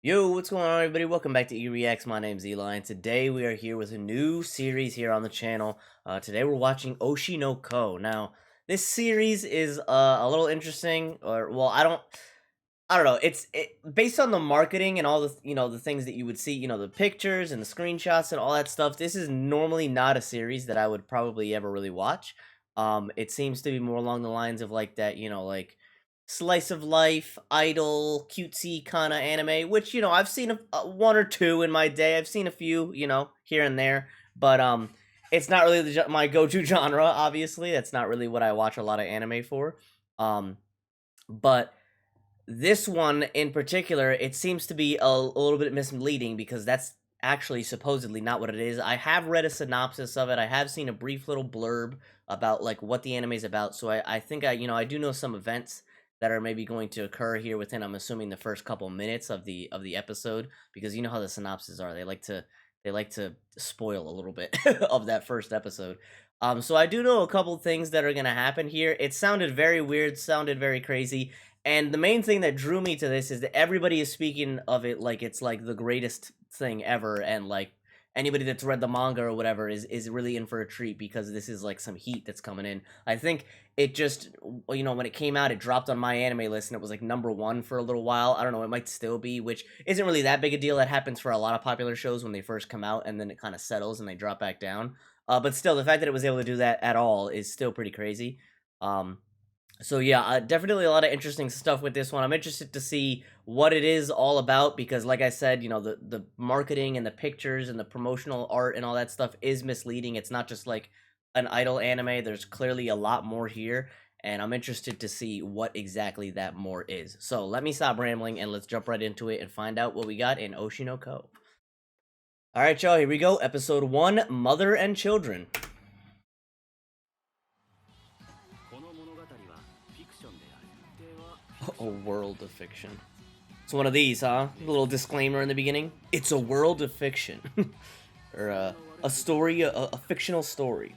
Yo, what's going on, everybody? Welcome back to E-Reacts. My name's Eli, and today we are here with a new series here on the channel. Today we're watching Oshi no Ko. Now, this series is a little interesting, or well, I don't know. Based on the marketing and all the the things that you would see, the pictures and the screenshots and all that stuff. This is normally not a series that I would probably ever really watch. It seems to be more along the lines of like that, like slice of life, idol, cutesy kind of anime. Which I've seen one or two in my day. I've seen a few, here and there, but it's not really my go-to genre. Obviously, that's not really what I watch a lot of anime for. But this one in particular, it seems to be a little bit misleading because that's actually supposedly not what it is. I have read a synopsis of it. I have seen a brief little blurb about like what the anime is about. So I think I do know some events that are maybe going to occur here within, I'm assuming, the first couple minutes of the episode, because you know how the synopses are. They like to spoil a little bit of that first episode. So I do know a couple things that are gonna happen here. It sounded very weird, sounded very crazy, and the main thing that drew me to this is that everybody is speaking of it like it's like the greatest thing ever, and like anybody that's read the manga or whatever is really in for a treat because this is like some heat that's coming in. I think it just when it came out, it dropped on my anime list and it was like number one for a little while. I don't know, it might still be, which isn't really that big a deal. That happens for a lot of popular shows when they first come out and then it kind of settles and they drop back down. But still, the fact that it was able to do that at all is still pretty crazy. Um, so yeah, definitely a lot of interesting stuff with this one. I'm interested to see what it is all about because, like I said, the marketing and the pictures and the promotional art and all that stuff is misleading. It's not just like an idol anime. There's clearly a lot more here, and I'm interested to see what exactly that more is. So let me stop rambling and let's jump right into it and find out what we got in Oshi no Ko. All right, y'all. Here we go. Episode 1: Mother and Children. A world of fiction. It's one of these, huh? A little disclaimer in the beginning. It's a world of fiction. Or a story, a fictional story.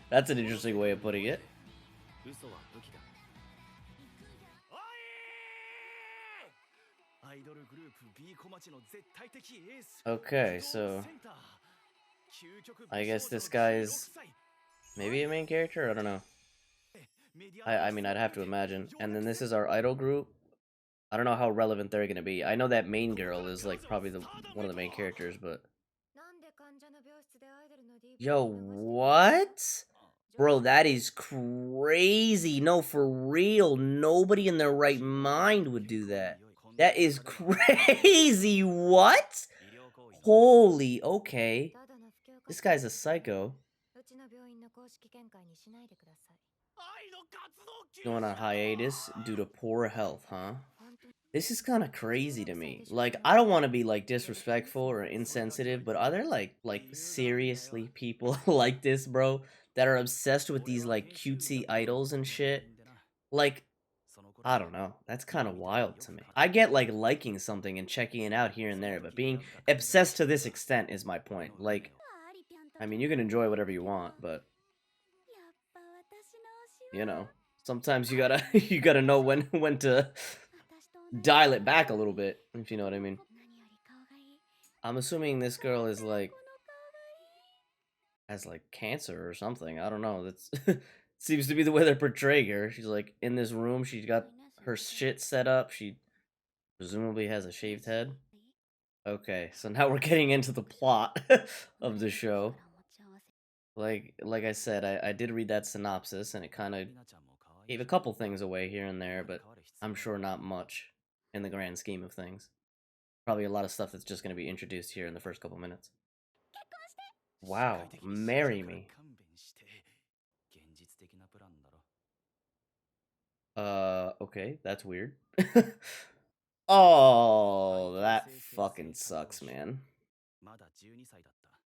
That's an interesting way of putting it. Okay, so I guess this guy is maybe a main character? I don't know. I mean, I'd have to imagine. And then this is our idol group. I don't know how relevant they're gonna be. I know that main girl is like probably one of the main characters, but yo, what? Bro, that is crazy. No, for real. Nobody in their right mind would do that. That is crazy. What? Holy, okay. This guy's a psycho. Going on hiatus due to poor health, huh? This is kind of crazy to me. Like, I don't want to be like disrespectful or insensitive, but are there like seriously people like this, bro, that are obsessed with these like cutesy idols and shit? Like, I don't know. That's kind of wild to me. I get like liking something and checking it out here and there, but being obsessed to this extent is my point. Like, I mean, you can enjoy whatever you want, but you know, sometimes you gotta you gotta know when to dial it back a little bit, if you know what I mean. I'm assuming this girl is like has like cancer or something. I don't know. That's seems to be the way they're portraying her. She's like in this room. She's got her shit set up. She presumably has a shaved head. Okay, so now we're getting into the plot of the show. Like I said, I did read that synopsis and it kind of gave a couple things away here and there, but I'm sure not much in the grand scheme of things. Probably a lot of stuff that's just going to be introduced here in the first couple minutes. Wow, marry me. Okay, that's weird. Oh, that fucking sucks, man.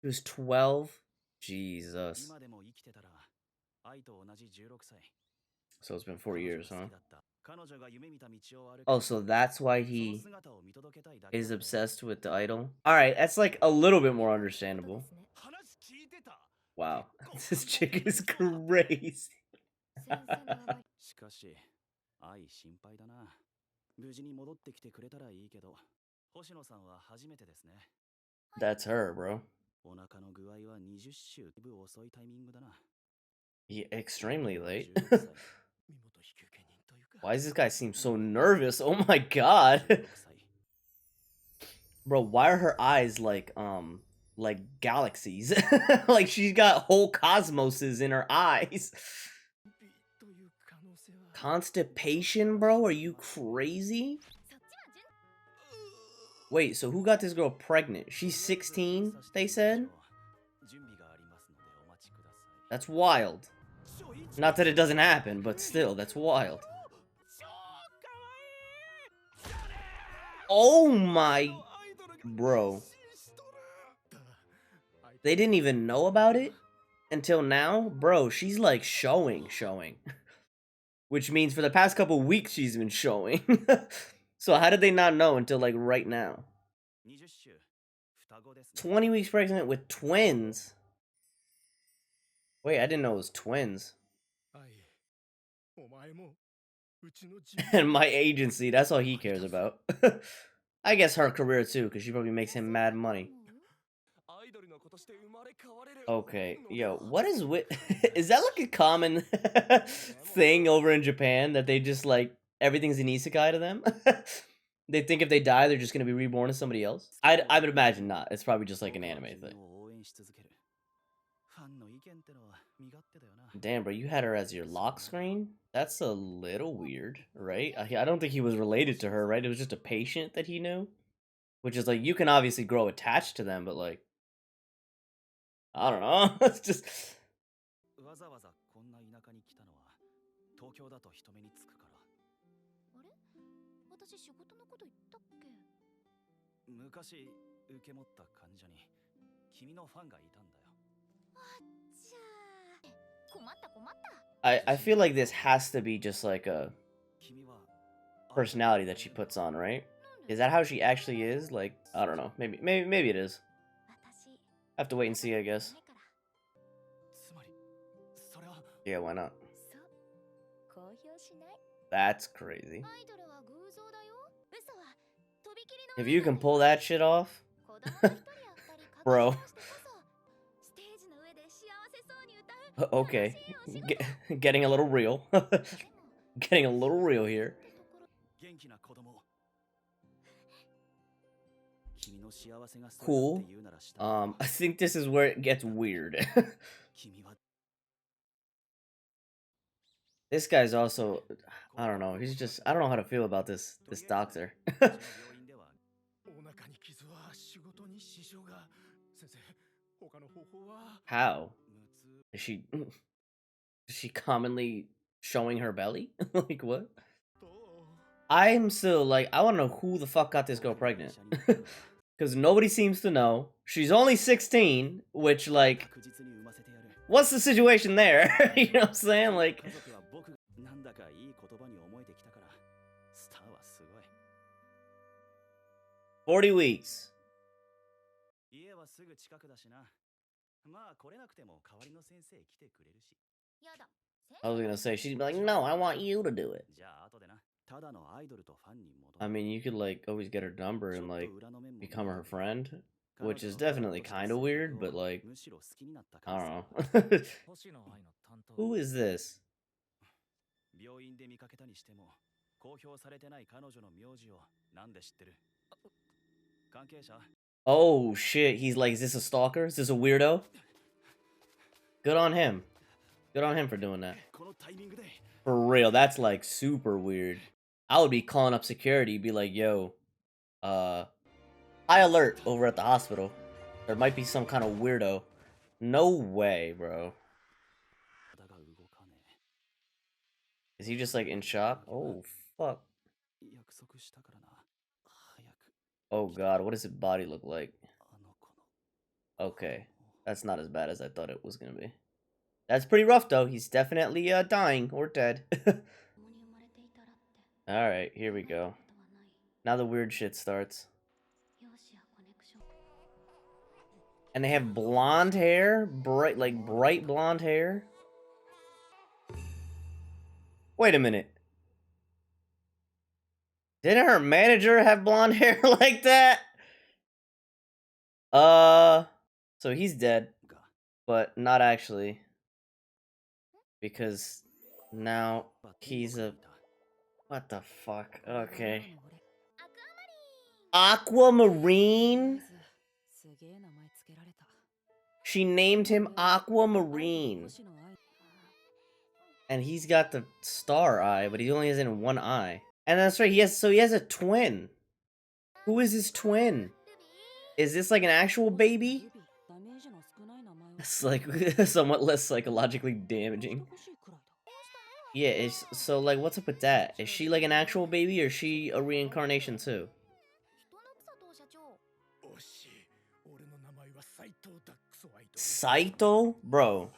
He was 12? Jesus. So it's been 4 years, huh? Oh, so that's why he is obsessed with the idol? Alright, that's like a little bit more understandable. Wow, this chick is crazy. That's her, bro. Yeah, extremely late. Why does this guy seem so nervous? Oh my god. Bro, why are her eyes like galaxies? Like she's got whole cosmoses in her eyes. Constipation, bro? Are you crazy? Wait, so who got this girl pregnant? She's 16, they said? That's wild. Not that it doesn't happen, but still, that's wild. Oh my... Bro. They didn't even know about it until now? Bro, she's like showing. Which means for the past couple weeks she's been showing. So how did they not know until like right now? 20 weeks pregnant with twins. Wait, I didn't know it was twins. And my agency, that's all he cares about. I guess her career too, because she probably makes him mad money. Okay, yo, what is with... Is that like a common thing over in Japan, that they just like, everything's an isekai to them? They think if they die, they're just gonna be reborn as somebody else? I would imagine not. It's probably just like an anime thing. Damn, bro, you had her as your lock screen? That's a little weird, right? I don't think he was related to her, right? It was just a patient that he knew? Which is like, you can obviously grow attached to them, but like... I don't know. It's just... I feel like this has to be just like a personality that she puts on, right? Is that how she actually is? Like, I don't know. Maybe it is. I have to wait and see, I guess. Yeah, why not? That's crazy. If you can pull that shit off, bro. Okay, getting a little real. Getting a little real here. Cool. I think this is where it gets weird. This guy's also, I don't know, he's just, I don't know how to feel about this doctor. How? Is she commonly showing her belly? Like, what? I'm still, like, I want to know who the fuck got this girl pregnant. Because nobody seems to know. She's only 16, which, like, what's the situation there? You know what I'm saying? Like... 40 weeks. I was gonna say, she'd be like, no, I want you to do it. I mean, you could, like, always get her number and, like, become her friend, which is definitely kind of weird, but, like, I don't know. Who is this? Oh, shit, he's like, is this a stalker? Is this a weirdo? Good on him. Good on him for doing that. For real, that's, like, super weird. I would be calling up security, be like, yo, high alert over at the hospital. There might be some kind of weirdo. No way, bro. Is he just, like, in shock? Oh, fuck. Oh, God, what does his body look like? Okay, that's not as bad as I thought it was gonna be. That's pretty rough, though. He's definitely, dying or dead. Alright, here we go. Now the weird shit starts. And they have blonde hair? Bright blonde hair? Wait a minute. Didn't her manager have blonde hair like that? So he's dead, but not actually, because now he's a what the fuck? Okay. Aquamarine? She named him Aquamarine. And he's got the star eye, but he only has it in one eye. And that's right, he has a twin. Who is his twin? Is this like an actual baby? It's like somewhat less psychologically damaging. Yeah, it's so like what's up with that? Is she like an actual baby or is she a reincarnation too? Saito? Bro.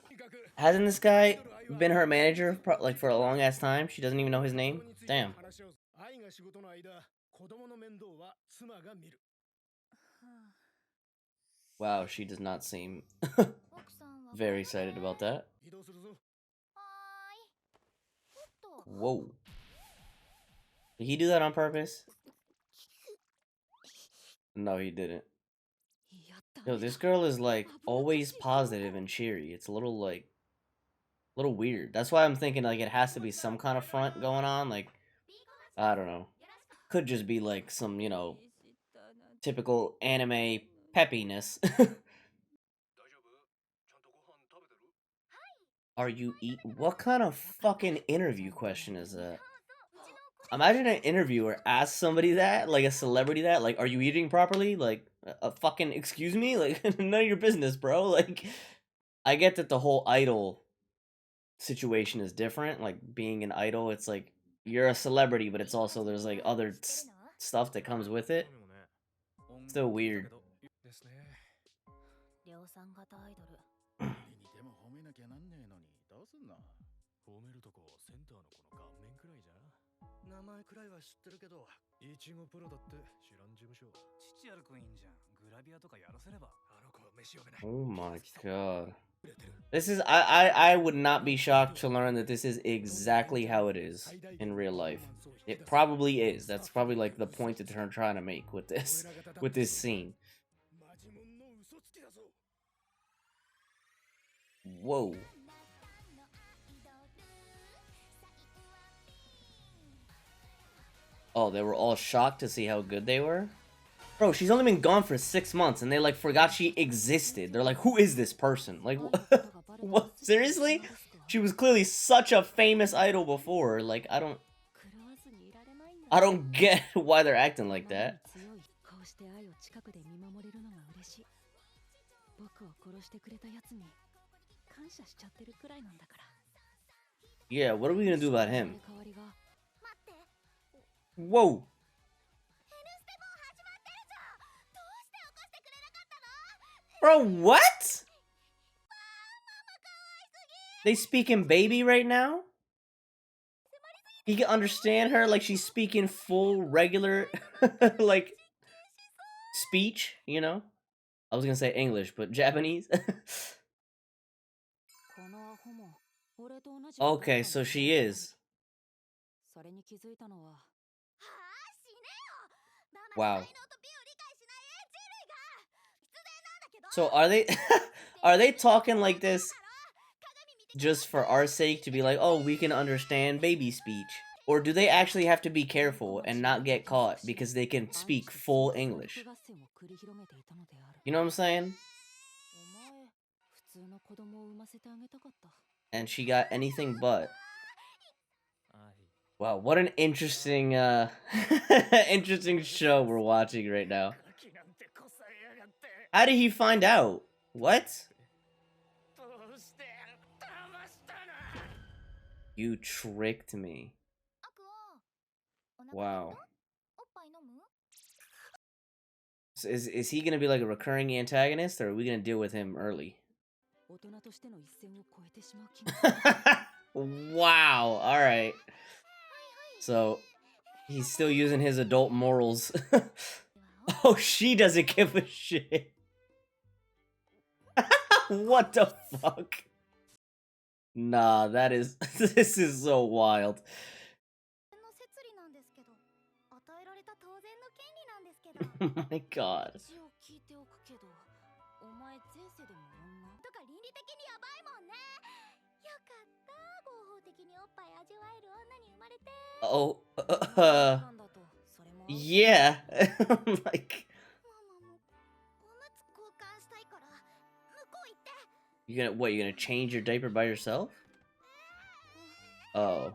Hasn't this guy been her manager like for a long ass time? She doesn't even know his name? Damn. Wow, she does not seem very excited about that. Whoa. Did he do that on purpose? No, he didn't. Yo, this girl is like always positive and cheery. It's a little like weird. That's why I'm thinking like it has to be some kind of front going on. Like, I don't know. Could just be like some, you know, typical anime peppiness. Are you eat? What kind of fucking interview question is that? Imagine an interviewer asks somebody that, like a celebrity that, like, are you eating properly? Like, a fucking excuse me? Like, none of your business, bro. Like, I get that the whole idol situation is different. Like, being an idol, it's like you're a celebrity, but it's also there's like other stuff that comes with it. Still weird. Oh my god. This is I would not be shocked to learn that this is exactly how it is in real life. It probably is. That's probably like the point that they're trying to make with this scene. Whoa. Oh, they were all shocked to see how good they were? Bro, she's only been gone for 6 months and they like forgot she existed. They're like, who is this person? Like, what? Seriously? She was clearly such a famous idol before. Like, I don't get why they're acting like that. Yeah, what are we gonna do about him? Whoa! Bro, what? They speaking baby right now? He can understand her like she's speaking full regular like speech, you know? I was gonna say English, but Japanese. Okay, so she is. Wow. So are they are they talking like this just for our sake to be like, oh, we can understand baby speech? Or do they actually have to be careful and not get caught because they can speak full English? You know what I'm saying? And she got anything but. Wow, what an interesting interesting show we're watching right now. How did he find out? What? You tricked me. Wow. So is he gonna be like a recurring antagonist, or are we gonna deal with him early? Wow, alright. So, he's still using his adult morals. Oh, she doesn't give a shit. What the fuck? Nah, this is so wild. Oh my god. Oh, yeah. Like, you gonna change your diaper by yourself? Oh.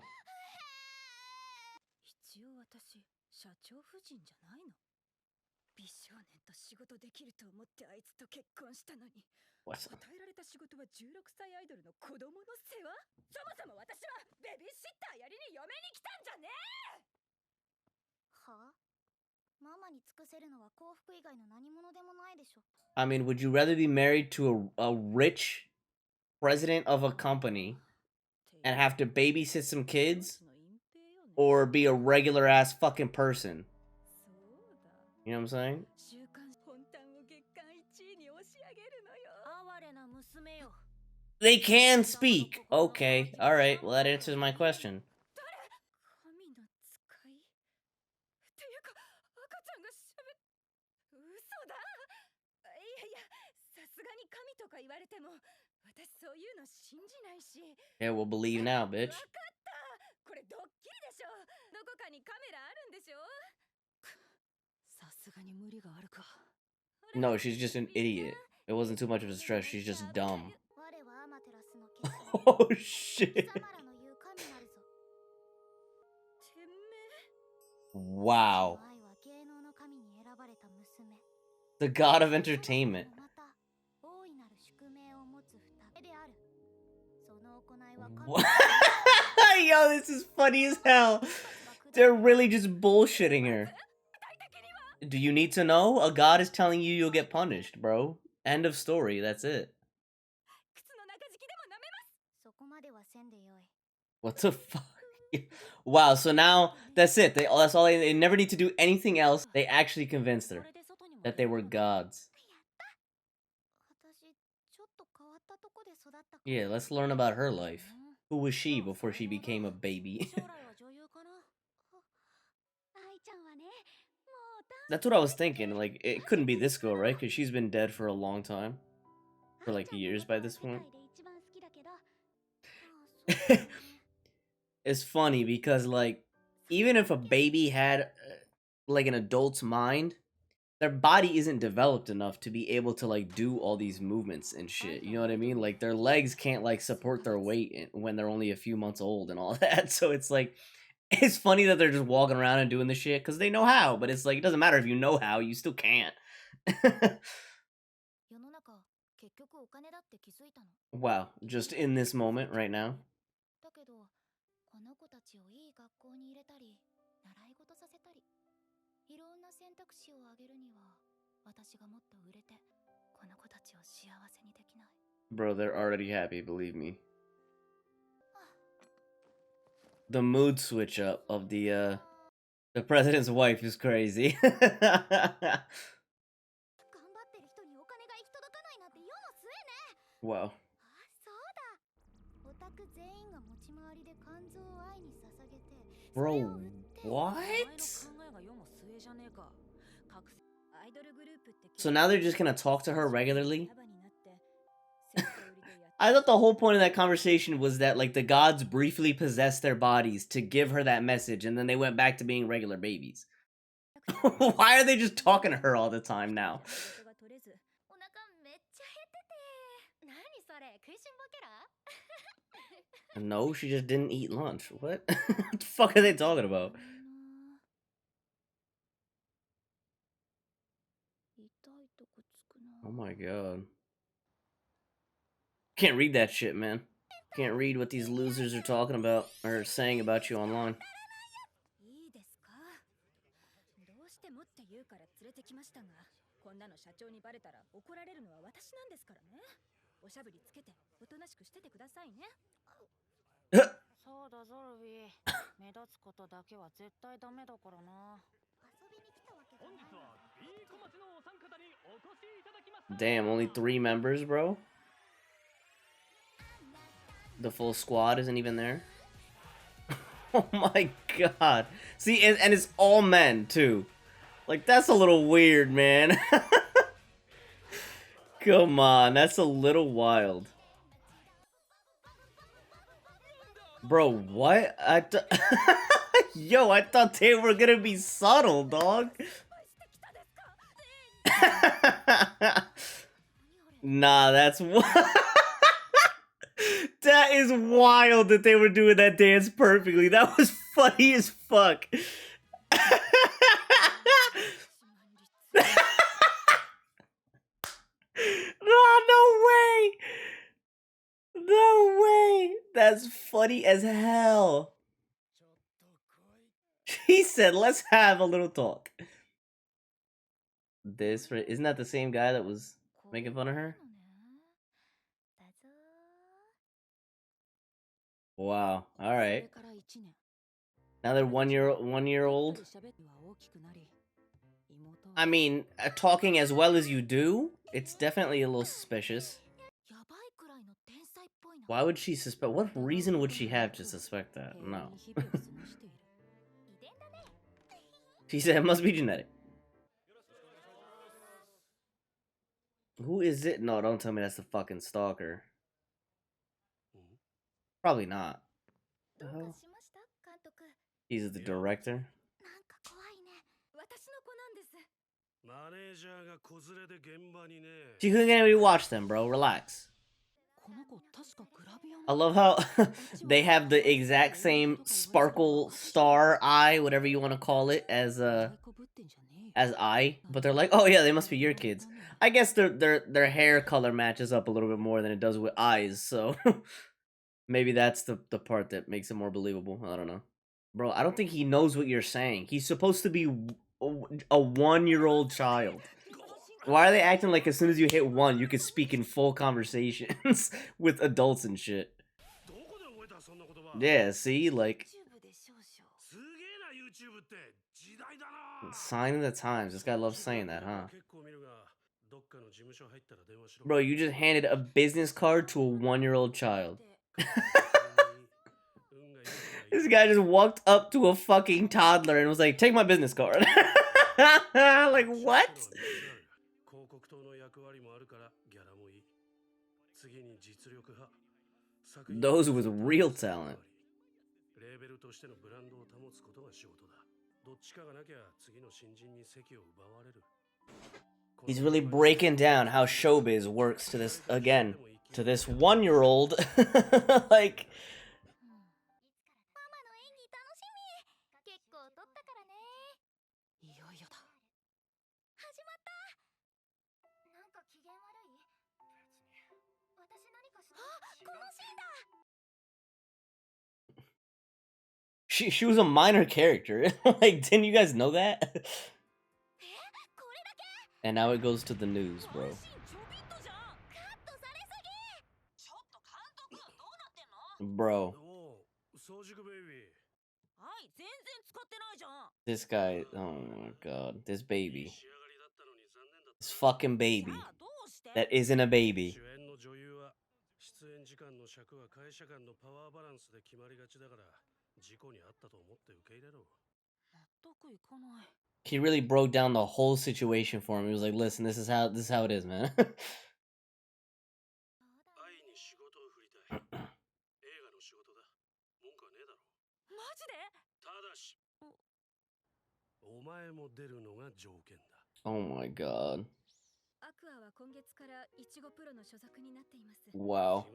What? I mean, would you rather be married to a rich president of a company and have to babysit some kids, or be a regular ass fucking person? You know what I'm saying? They can speak. Okay, alright, well that answers my question. Yeah, we'll believe now, bitch. No, she's just an idiot. It wasn't too much of a stress, she's just dumb. Oh shit. Wow. The god of entertainment. What? Yo, this is funny as hell. They're really just bullshitting her. Do you need to know? A god is telling you you'll get punished, bro. End of story, that's it. What the fuck? Wow, so now that's it. That's all they never need to do anything else. They actually convinced her that they were gods. Yeah, let's learn about her life. Who was she before she became a baby? That's what I was thinking. Like, it couldn't be this girl, right? Because she's been dead for a long time. For like years by this point. It's funny because, like, even if a baby had, like, an adult's mind, their body isn't developed enough to be able to, like, do all these movements and shit. You know what I mean? Like, their legs can't, like, support their weight when they're only a few months old and all that. So it's like, it's funny that they're just walking around and doing the shit because they know how. But it's like, it doesn't matter if you know how, you still can't. Wow, just in this moment right now. Bro, they're already happy, believe me. The mood switch up of the president's wife is crazy. Wow. Bro, what? So now they're just gonna talk to her regularly? I thought the whole point of that conversation was that, like, the gods briefly possessed their bodies to give her that message, and then they went back to being regular babies. Why are they just talking to her all the time now? No, she just didn't eat lunch. What? What the fuck are they talking about? Oh my god. Can't read that shit, man. Can't read what these losers are talking about or saying about you online. Damn, only 3 members, bro? The full squad isn't even there? Oh my god. See, and it's all men, too. Like, that's a little weird, man. Come on, that's a little wild. Bro, what? Yo, I thought they were gonna be subtle, dog. Nah, that's that is wild that they were doing that dance perfectly. That was funny as fuck. No way! No way! That's funny as hell. He said, let's have a little talk. Isn't that the same guy that was making fun of her? Wow. All right. Now they're 1 year old. I mean, talking as well as you do, it's definitely a little suspicious. Why would she suspect? What reason would she have to suspect that? No. She said it must be genetic. Who is it? No, don't tell me that's the fucking stalker. Probably not. Oh. He's the director. She couldn't get anybody to watch them, bro. Relax. I love how they have the exact same sparkle star eye, whatever you want to call it, as I. But they're like, oh yeah, they must be your kids. I guess their hair color matches up a little bit more than it does with eyes, so maybe that's the part that makes it more believable. I don't know. Bro, I don't think he knows what you're saying. He's supposed to be a 1-year-old child. Why are they acting like as soon as you hit 1, you could speak in full conversations with adults and shit? Yeah, see? Like... Sign of the times. This guy loves saying that, huh? Bro, you just handed a business card to a 1-year-old child. This guy just walked up to a fucking toddler and was like, take my business card. Like, what? Those with real talent. He's really breaking down how showbiz works to this, again, to this 1-year-old. Like... She was a minor character. Like, didn't you guys know that? And now it goes to the news, bro. Bro. This guy, oh my god. This baby. This fucking baby. That isn't a baby. He really broke down the whole situation for him. He was like, listen, this is how it is, man. Oh my god. Wow.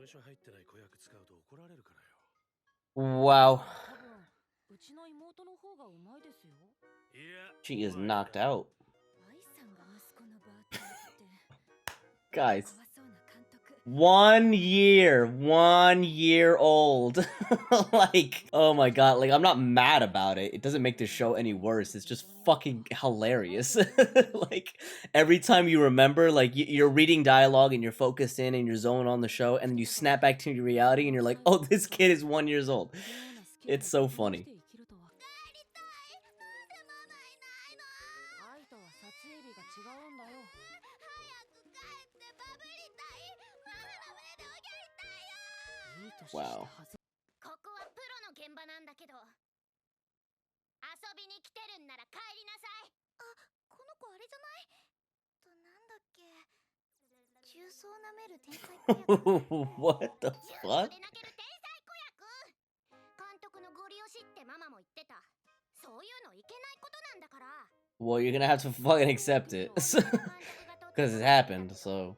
Wow. She is knocked out. Guys. 1 year. 1 year old. Like, oh my god. Like, I'm not mad about it. It doesn't make the show any worse. It's just fucking hilarious. Like, every time you remember, like, you're reading dialogue and you're focused in and you're zoned on the show, and then you snap back to your reality and you're like, oh, this kid is 1 year old. It's so funny. Wow. What the fuck? Well, you're gonna have to fucking accept it. Because it happened, so.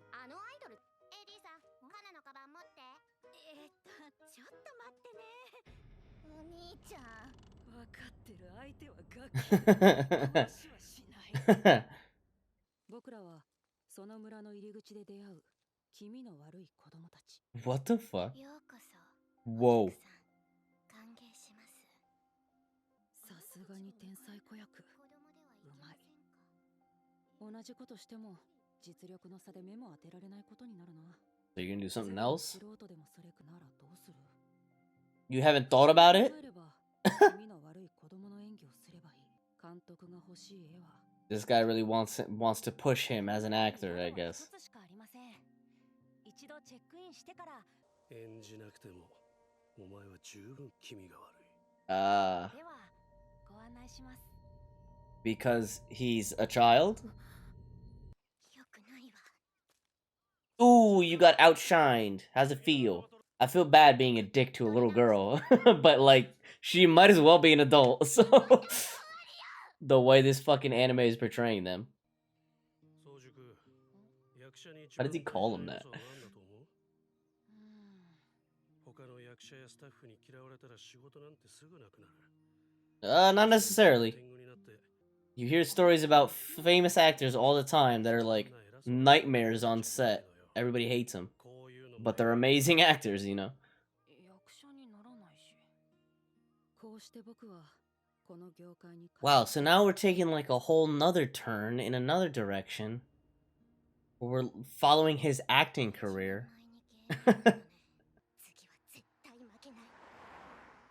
What the fuck? Whoa. So you're gonna do something else? You haven't thought about it? This guy really wants to push him as an actor, I guess. Because he's a child? Ooh, you got outshined. How's it feel? I feel bad being a dick to a little girl, but like, she might as well be an adult, so... The way this fucking anime is portraying them. Why does he call him that? Not necessarily. You hear stories about famous actors all the time that are like nightmares on set. Everybody hates them. But they're amazing actors, you know? Wow, so now we're taking like a whole nother turn in another direction. We're following his acting career.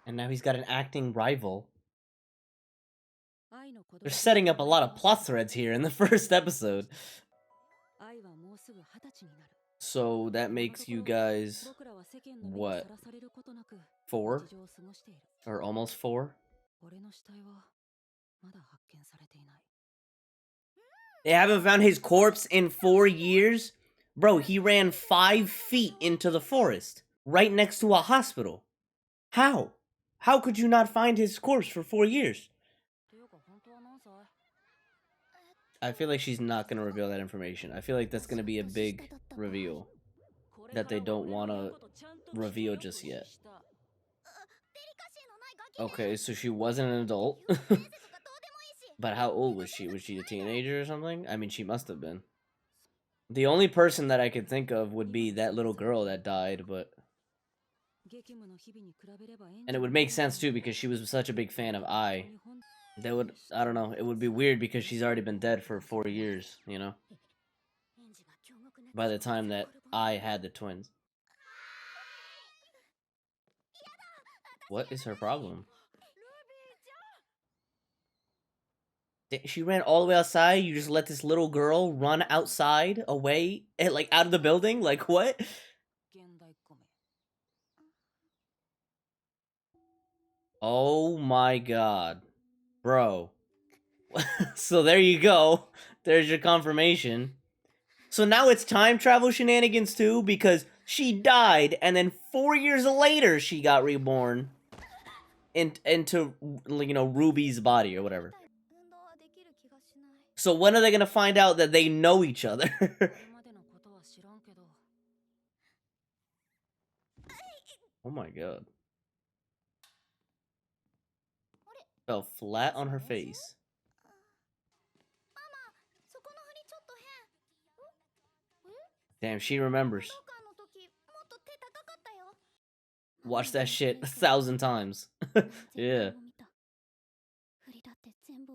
And now he's got an acting rival. They're setting up a lot of plot threads here in the first episode. So that makes you guys, what, 4? Or almost 4? They haven't found his corpse in 4 years? Bro, he ran 5 feet into the forest, right next to a hospital. How? How could you not find his corpse for 4 years? I feel like she's not going to reveal that information. I feel like that's going to be a big reveal that they don't want to reveal just yet. Okay, so she wasn't an adult. But how old was she? Was she a teenager or something? I mean, she must have been. The only person that I could think of would be that little girl that died, but... And it would make sense, too, because she was such a big fan of I. That would... I don't know. It would be weird because she's already been dead for 4 years, you know? By the time that I had the twins. What is her problem? She ran all the way outside. You just let this little girl run outside, away, and like out of the building. Like what? Oh my god, bro. So there you go. There's your confirmation. So now it's time travel shenanigans too, because she died, and then 4 years later she got reborn into you know, Ruby's body or whatever. So when are they gonna find out that they know each other? Oh my god. Fell flat on her face. Damn, she remembers. Watch that shit 1,000 times. Yeah.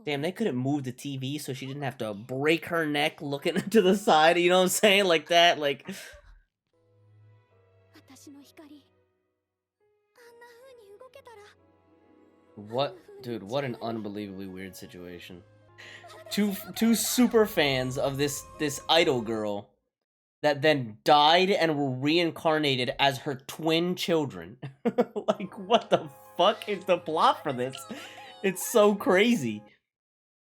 Damn, they couldn't move the TV so she didn't have to break her neck looking to the side, you know what I'm saying? Like that, like... What? Dude, what an unbelievably weird situation. Two super fans of this idol girl that then died and were reincarnated as her twin children. Like, what the fuck is the plot for this? It's so crazy.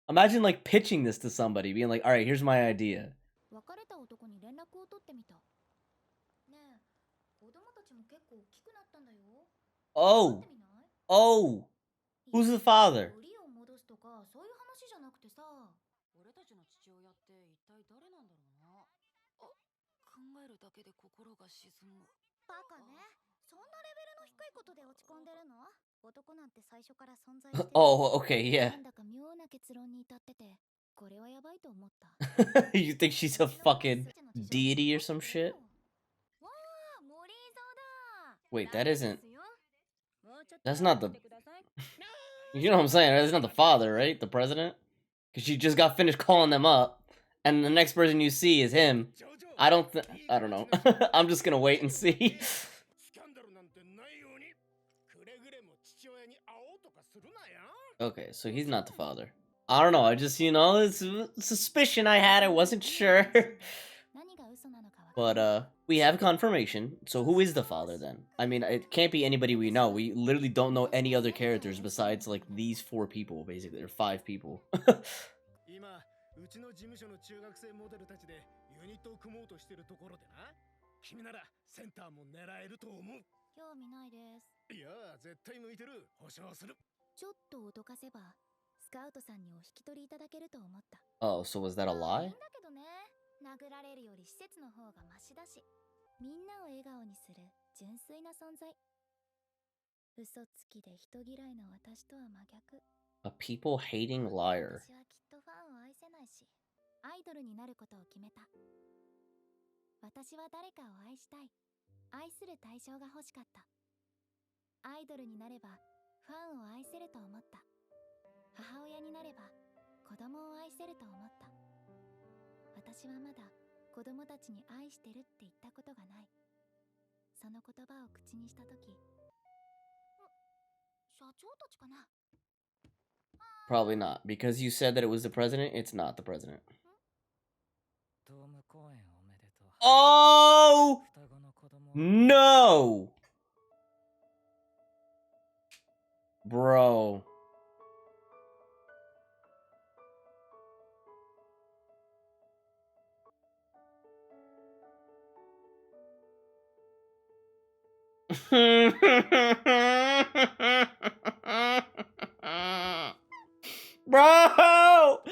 Imagine, like, pitching this to somebody, being like, alright, here's my idea. Oh! Oh! Who's the father? Oh, okay, yeah. You think she's a fucking deity or some shit? Wait, that isn't... That's not the... You know what I'm saying, right? That's not the father, right? The president? Because she just got finished calling them up, and the next person you see is him. I don't know. I'm just gonna wait and see. Okay, so he's not the father. I don't know, I just, it's a suspicion I had, I wasn't sure. But, we have confirmation, so who is the father then? I mean, it can't be anybody we know. We literally don't know any other characters besides, like, these 4 people, basically, or 5 people. Oh, so was that a lie? A people-hating liar. Probably not. Because you said that it was the president, it's not the president. Oh! No! Bro. Bro!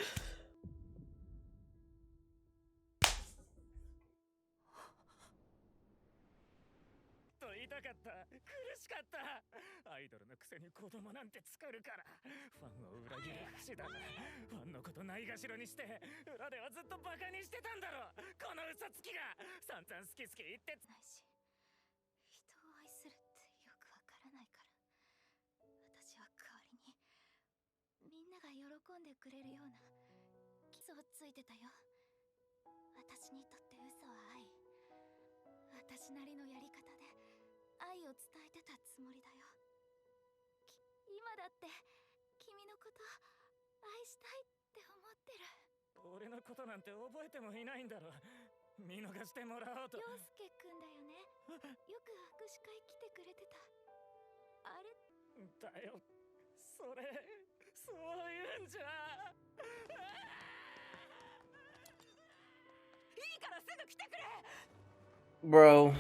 Bro.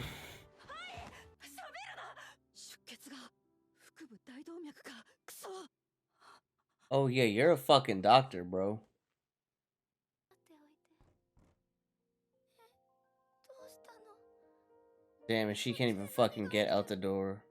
Oh yeah, you're a fucking doctor, bro. Damn, and she can't even fucking get out the door.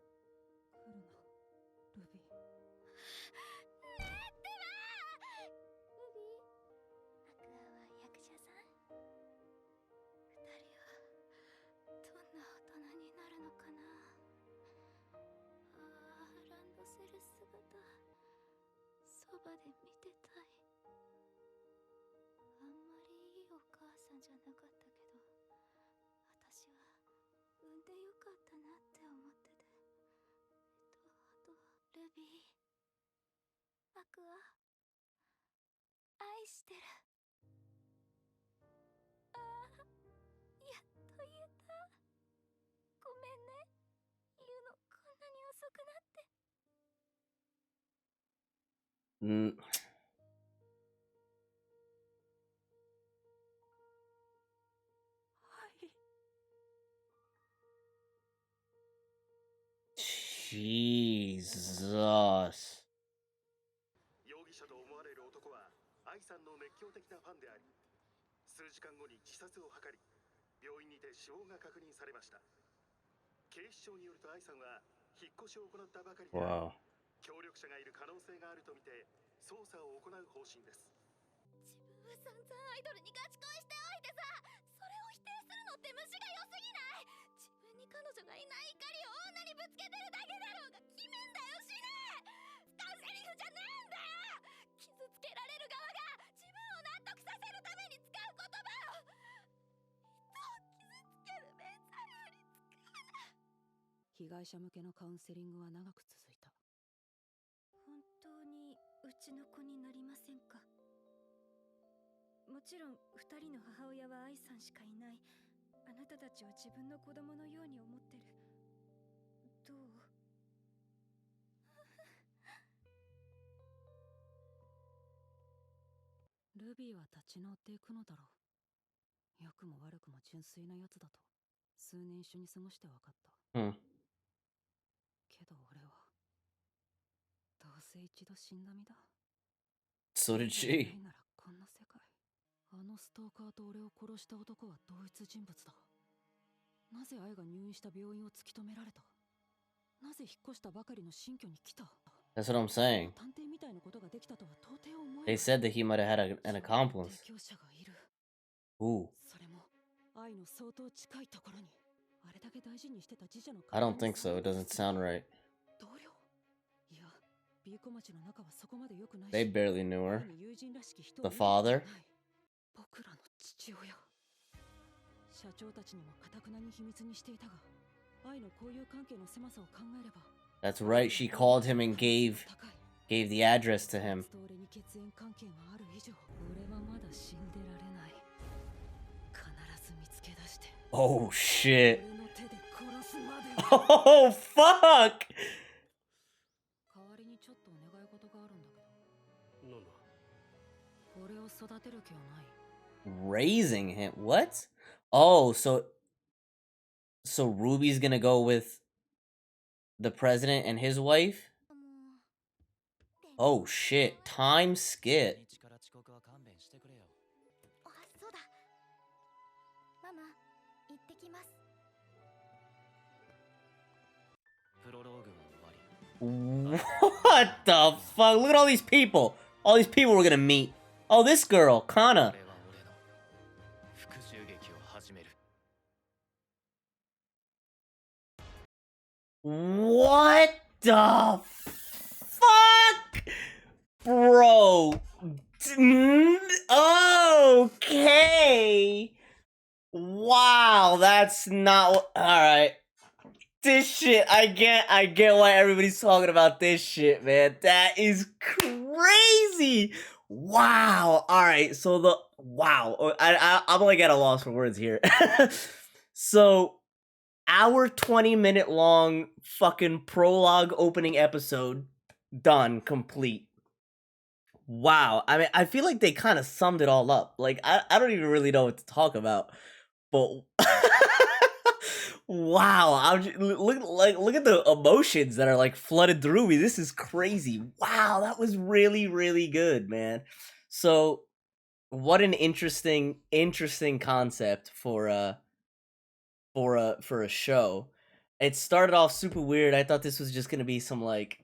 Mm. Jesus. 容疑者と思われる男は愛さんの熱狂的なファンであり、数時間後に自殺を図り、病院にて死亡が確認されました。警視庁によると愛さんは引っ越しを行ったばかりで、Wow. 協力者がいる可能性があるとみて捜査を行う方針です。自分は散々アイドルにガチ恋しておいてさ、それを否定するのって虫が良すぎない？自分に彼女がいない怒りを女にぶつけてるだけだろうが、決めんだよ死ね！使うセリフじゃねえんだよ！傷つけられる側が自分を納得させるために使う言葉を、人を傷つける名作より使うな。被害者向けのカウンセリングは長く続いた。本当にうちの子になりませんか？もちろん2人の母親は愛さんしかいない。あなたたちを自分の子供のように思ってる。どう？ルビーは立ち直っていくのだろう。良くも悪くも純粋なやつだと数年一緒に過ごして分かった。Hmm. けど俺はどうせ一度死んだ身だ。 So did ない she. ならこんな世界。あのストーカーと俺を殺した男は同一人物だ。なぜ愛が入院した病院を突き止められた？なぜ引っ越したばかりの新居に来た？ That's what I'm saying. 探偵みたいなことができたとは到底思えない。 They said that he might have had an accomplice. 提供者がいる。 Ooh. それも愛の相当近いところに。あれだけ大事にしてた自社の I don't think so. It doesn't sound right. 同僚？いや、ビーコ町の中はそこまで良くないし。 They barely knew her. 友人らしき人 The を見たこと father? ない。僕らの父親。社長たちにも堅くなに秘密にしていたが、愛の交友関係の狭さを考えれば。 That's right. She called him and gave the address to him. 俺に血縁関係がある以上、俺はまだ死んでられない。必ず見つけ出して。 Oh shit. 俺の手で殺すまで。 Oh fuck. 代わりにちょっとお願い事があるんだけど。なんだ？俺を育てる気はない。 Raising him? What? Oh, so Ruby's gonna go with the president and his wife? Oh shit. Time skip. あ、そうだ。ママ、行ってきます。 What the fuck? Look at all these people. All these people we're gonna meet. Oh, this girl, Kana. What the fuck? Bro. Okay. Wow, that's not alright. This shit, I get why everybody's talking about this shit, man. That is crazy. Wow. Alright, so I'm like at a loss for words here. So our 20-minute long fucking prologue opening episode done, complete. Wow. I mean, I feel like they kind of summed it all up. Like, I don't even really know what to talk about. But wow, look at the emotions that are like flooded through me. This is crazy. Wow, that was really, really good, man. So what an interesting concept for a show. It started off super weird. I thought this was just gonna be some like,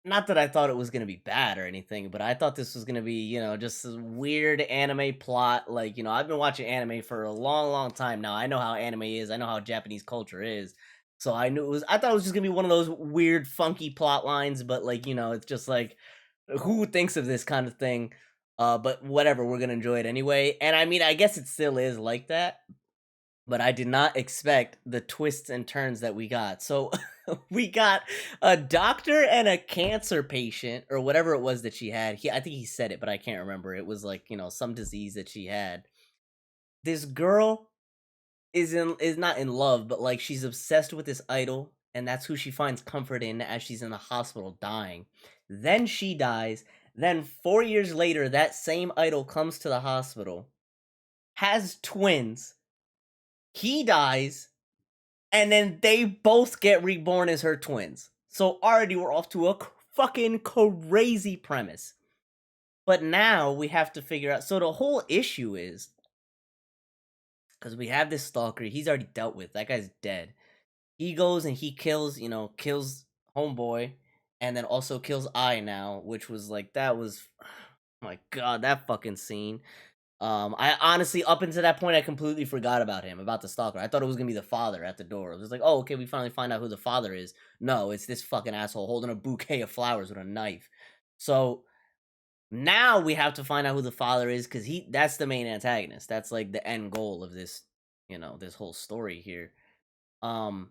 not that I thought it was gonna be bad or anything, but I thought this was gonna be, you know, just a weird anime plot. Like, you know, I've been watching anime for a long time now. I know how anime is. I know how Japanese culture is. So I thought it was just gonna be one of those weird, funky plot lines. But like, you know, it's just like, who thinks of this kind of thing? But whatever, we're gonna enjoy it anyway. And I mean, I guess it still is like that. But I did not expect the twists and turns that we got. So we got a doctor and a cancer patient, or whatever it was that she had. I think he said it, but I can't remember. It was like, you know, some disease that she had. This girl is not in love, but like she's obsessed with this idol, and that's who she finds comfort in as she's in the hospital dying. Then she dies. Then 4 years later, that same idol comes to the hospital, has twins. He dies, and then they both get reborn as her twins. So already we're off to a fucking crazy premise. But now we have to figure out. So the whole issue is because we have this stalker. He's already dealt with. That guy's dead. He goes and he kills, kills homeboy, and then also kills I now, which was like that was, oh my god, that fucking scene. I honestly, up until that point, I completely forgot about him, about the stalker. I thought it was gonna be the father at the door. It was like, oh, okay, we finally find out who the father is. No, it's this fucking asshole holding a bouquet of flowers with a knife. So now we have to find out who the father is because that's the main antagonist. That's like the end goal of this, this whole story here. Um,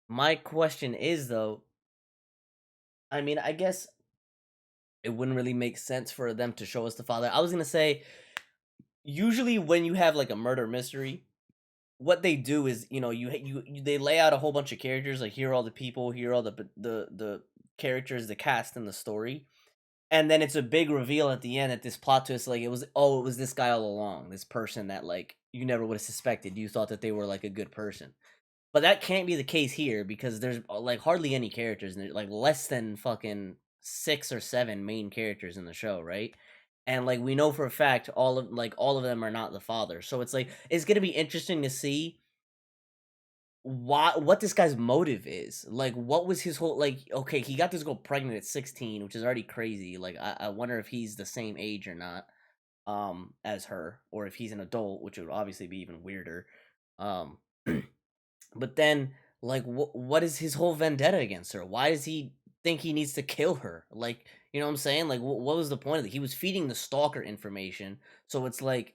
my question is though, I mean, I guess it wouldn't really make sense for them to show us the father. I was gonna say, usually when you have like a murder mystery, what they do is, they lay out a whole bunch of characters, like here are all the people, here are all the characters, the cast in the story, and then it's a big reveal at the end that this plot twist, like it was this guy all along, this person that like you never would have suspected. You thought that they were like a good person. But that can't be the case here because there's like hardly any characters, and there's like less than fucking 6 or 7 main characters in the show, right? And like we know for a fact all of them are not the father. So it's like it's gonna be interesting to see what this guy's motive is. Like what was his whole like okay, he got this girl pregnant at 16, which is already crazy. Like I wonder if he's the same age or not, as her, or if he's an adult, which would obviously be even weirder. Um But then, like, what is his whole vendetta against her? Why does he think he needs to kill her? Like, you know what I'm saying? Like, what was the point of it? He was feeding the stalker information, so it's like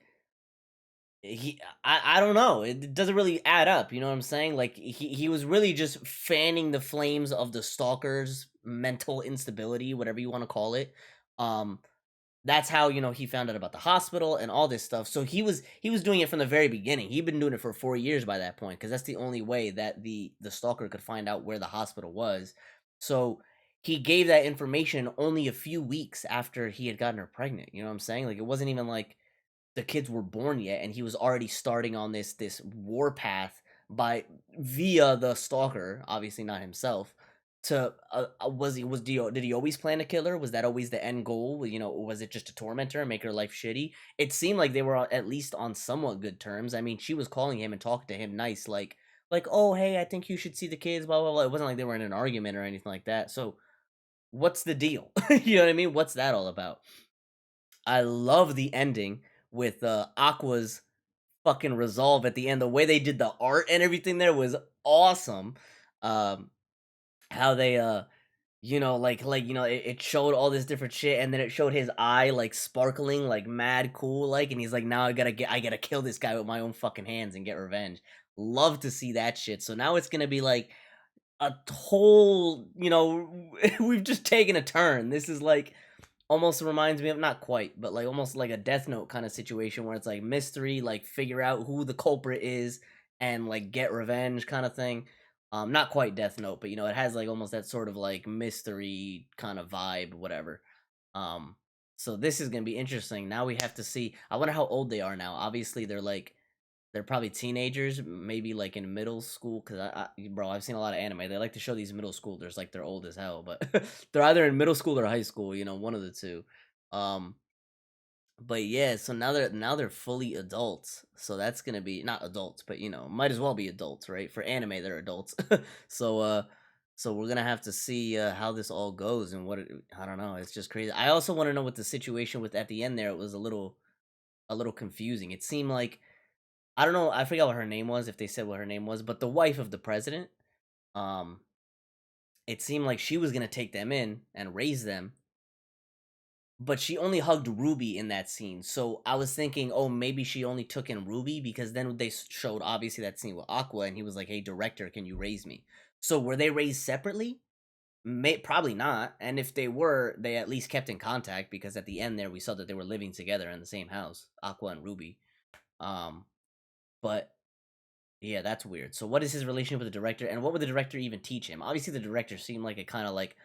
I don't know. It doesn't really add up. You know what I'm saying? Like, he was really just fanning the flames of the stalker's mental instability, whatever you want to call it. Um, that's how he found out about the hospital and all this stuff. So he was doing it from the very beginning. He'd been doing it for 4 years by that point because that's the only way that the stalker could find out where the hospital was. So he gave that information only a few weeks after he had gotten her pregnant. You know what I'm saying? Like it wasn't even like the kids were born yet, and he was already starting on this war path by via the stalker, obviously not himself. To did he always plan to kill her? Was that always the end goal? Was it just to torment her and make her life shitty? It seemed like they were at least on somewhat good terms. I mean, she was calling him and talking to him nice, like oh hey, I think you should see the kids, blah blah blah. It wasn't like they were in an argument or anything like that. So what's the deal? You know what I mean? What's that all about? I love the ending with Aqua's fucking resolve at the end. The way they did the art and everything there was awesome. Um, how they it showed all this different shit, and then it showed his eye like sparkling, like mad cool, like, and he's like, now I gotta kill this guy with my own fucking hands and get revenge. Love to see that shit. So now it's gonna be like a whole, we've just taken a turn. This is like almost reminds me of, not quite, but like almost like a Death Note kind of situation where it's like mystery, like figure out who the culprit is and like get revenge kind of thing. Not quite Death Note, but it has like almost that sort of like mystery kind of vibe, whatever. Um, so this is gonna be interesting. Now we have to see. I wonder how old they are now. Obviously, they're probably teenagers, maybe like in middle school. Cause bro, I've seen a lot of anime. They like to show these middle schoolers like they're old as hell, but they're either in middle school or high school. One of the two. Um, but yeah, so now they're fully adults. So that's gonna be not adults, but might as well be adults, right? For anime, they're adults. so so we're gonna have to see how this all goes and I don't know. It's just crazy. I also want to know what the situation with at the end there. It was a little confusing. It seemed like I don't know. I forgot what her name was. If they said what her name was, but the wife of the president, um, it seemed like she was gonna take them in and raise them, but she only hugged Ruby in that scene. So I was thinking, oh, maybe she only took in Ruby because then they showed obviously that scene with Aqua, and he was like, "Hey, director, can you raise me?" So were they raised separately? Probably not. And if they were, they at least kept in contact because at the end there we saw that they were living together in the same house, Aqua and Ruby. Um, but yeah, that's weird. So what is his relationship with the director, and what would the director even teach him? Obviously, the director seemed like a kind of like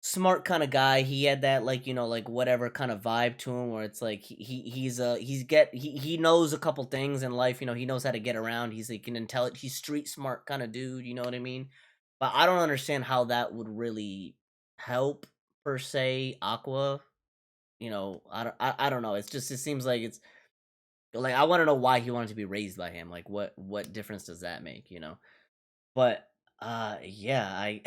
smart kind of guy. He had that like like whatever kind of vibe to him where it's like he knows a couple things in life. He knows how to get around. He's like an intelligent, he's street smart kind of dude. You know what I mean? But I don't understand how that would really help per se Aqua. I don't know. It's just it seems like it's like I want to know why he wanted to be raised by him. Like what difference does that make? But yeah, I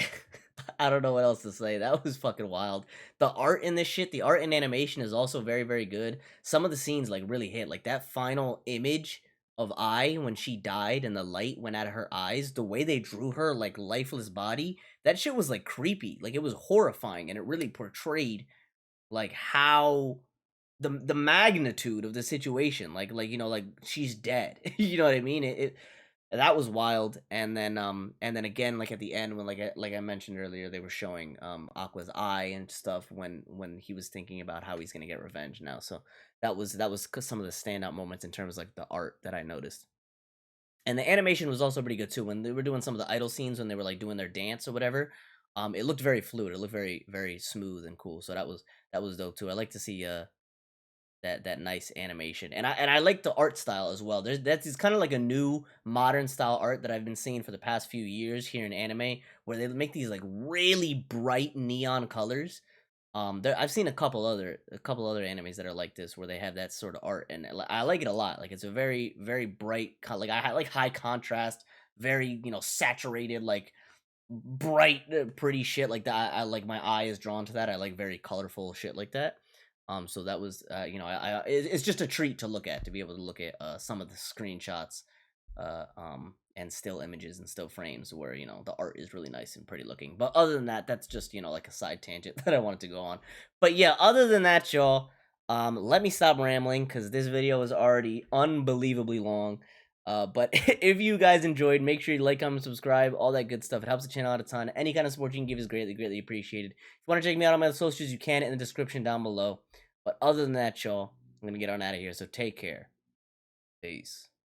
I don't know what else to say. That was fucking wild. The art in this shit, the art and animation is also very very good. Some of the scenes like really hit. Like that final image of Ai when she died and the light went out of her eyes, the way they drew her like lifeless body, that shit was like creepy. Like it was horrifying and it really portrayed like how the magnitude of the situation. Like she's dead. You know what I mean? It that was wild. And then again, like at the end when like I mentioned earlier, they were showing Aqua's eye and stuff when he was thinking about how he's gonna get revenge now. So that was some of the standout moments in terms of, like, the art that I noticed. And the animation was also pretty good too when they were doing some of the idol scenes when they were like doing their dance or whatever. It looked very fluid. It looked very very smooth and cool. So that was dope too. I like to see that nice animation. And I like the art style as well. That's kind of like a new modern style art that I've been seeing for the past few years here in anime, where they make these like really bright neon colors. I've seen a couple other animes that are like this, where they have that sort of art, and I like it a lot. Like it's a very very bright, like I like high contrast, very saturated, like bright, pretty shit like that. I like my eye is drawn to that. I like very colorful shit like that. So that was, it's just a treat to look at, to be able to look at some of the screenshots, and still images and still frames where the art is really nice and pretty looking. But other than that, that's just like a side tangent that I wanted to go on. But yeah, other than that, y'all, let me stop rambling because this video is already unbelievably long. But if you guys enjoyed, make sure you like, comment, subscribe, all that good stuff. It helps the channel out a ton. Any kind of support you can give is greatly, greatly appreciated. If you want to check me out on my socials, you can in the description down below. But other than that, y'all, I'm gonna get on out of here. So take care. Peace.